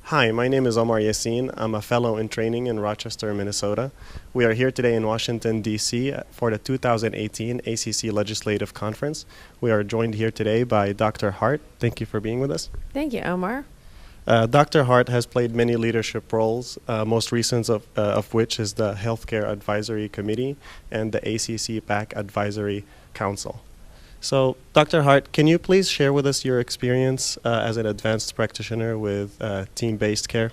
Hi, my name is Omar Yasin. I'm a fellow in training in Rochester, Minnesota. We are here today in Washington, D.C. for the 2018 ACC Legislative Conference. We are joined here today by Dr. Hart. Thank you for being with us. Thank you, Omar. Dr. Hart has played many leadership roles, most recent of which is the Healthcare Advisory Committee and the ACC PAC Advisory Council. So, Dr. Hart, can you please share with us your experience as an advanced practitioner with team-based care?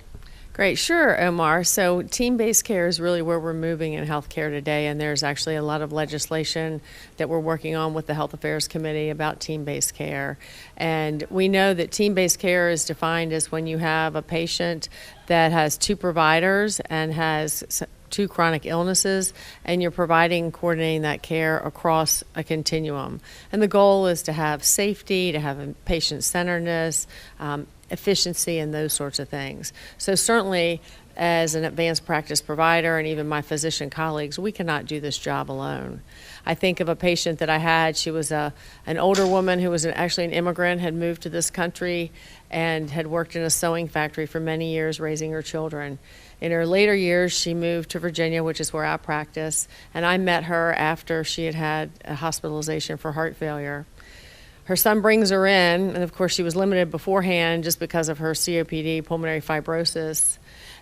Great, sure, Omar. So team-based care is really where we're moving in healthcare today, and there's actually a lot of legislation that we're working on with the Health Affairs Committee about team-based care. And we know that team-based care is defined as when you have a patient that has two providers and has two chronic illnesses, and you're providing and coordinating that care across a continuum. And the goal is to have safety, to have patient-centeredness, efficiency, and those sorts of things. So certainly, as an advanced practice provider and even my physician colleagues, we cannot do this job alone. I think of a patient that I had. She was an older woman who was actually an immigrant, had moved to this country and had worked in a sewing factory for many years raising her children. In her later years, she moved to Virginia, which is where I practice, and I met her after she had had a hospitalization for heart failure. Her son brings her in, and of course she was limited beforehand just because of her COPD, pulmonary fibrosis,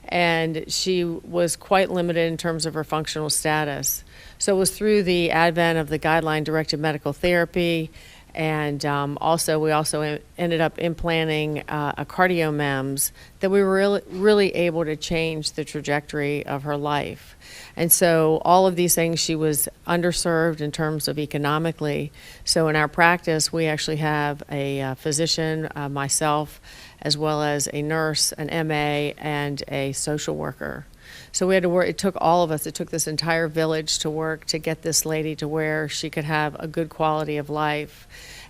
and she was quite limited in terms of her functional status. So it was through the advent of the guideline-directed medical therapy, and we also ended up implanting a CardioMEMS that we were really able to change the trajectory of her life. And so all of these things, she was underserved in terms of economically. So in our practice, we actually have a physician, myself, as well as a nurse, an MA, and a social worker. So we had to work, it took all of us, it took this entire village to work to get this lady to where she could have a good quality of life.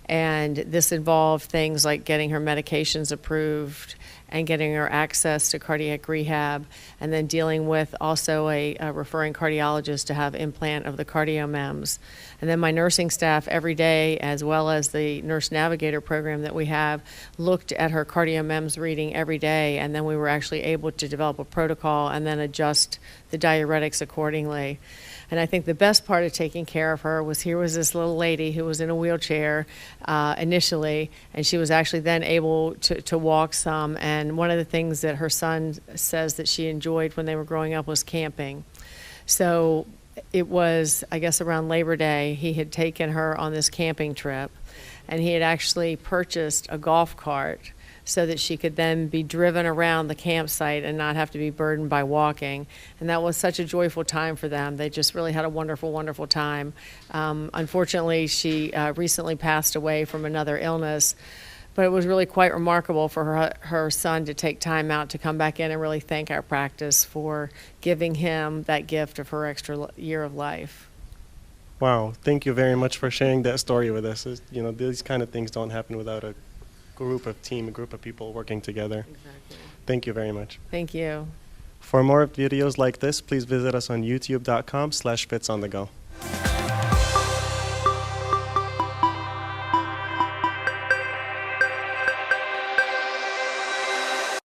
And this involved things like getting her medications approved and getting her access to cardiac rehab, and then dealing with also a referring cardiologist to have implant of the CardioMEMS. And then my nursing staff every day, as well as the nurse navigator program that we have, looked at her CardioMEMS reading every day, and then we were actually able to develop a protocol and then adjust the diuretics accordingly. And I think the best part of taking care of her was here was this little lady who was in a wheelchair initially, and she was actually then able to walk some. And one of the things that her son says that she enjoyed when they were growing up was camping. So it was, I guess, around Labor Day, he had taken her on this camping trip, and he had actually purchased a golf cart so that she could then be driven around the campsite and not have to be burdened by walking. And that was such a joyful time for them. They just really had a wonderful, wonderful time. Unfortunately, she recently passed away from another illness, but it was really quite remarkable for her son to take time out to come back in and really thank our practice for giving him that gift of her extra year of life. Wow, thank you very much for sharing that story with us. You know, these kind of things don't happen without a group of people working together. Exactly. Thank you very much. Thank you. For more videos like this, please visit us on youtube.com/fitsonthego.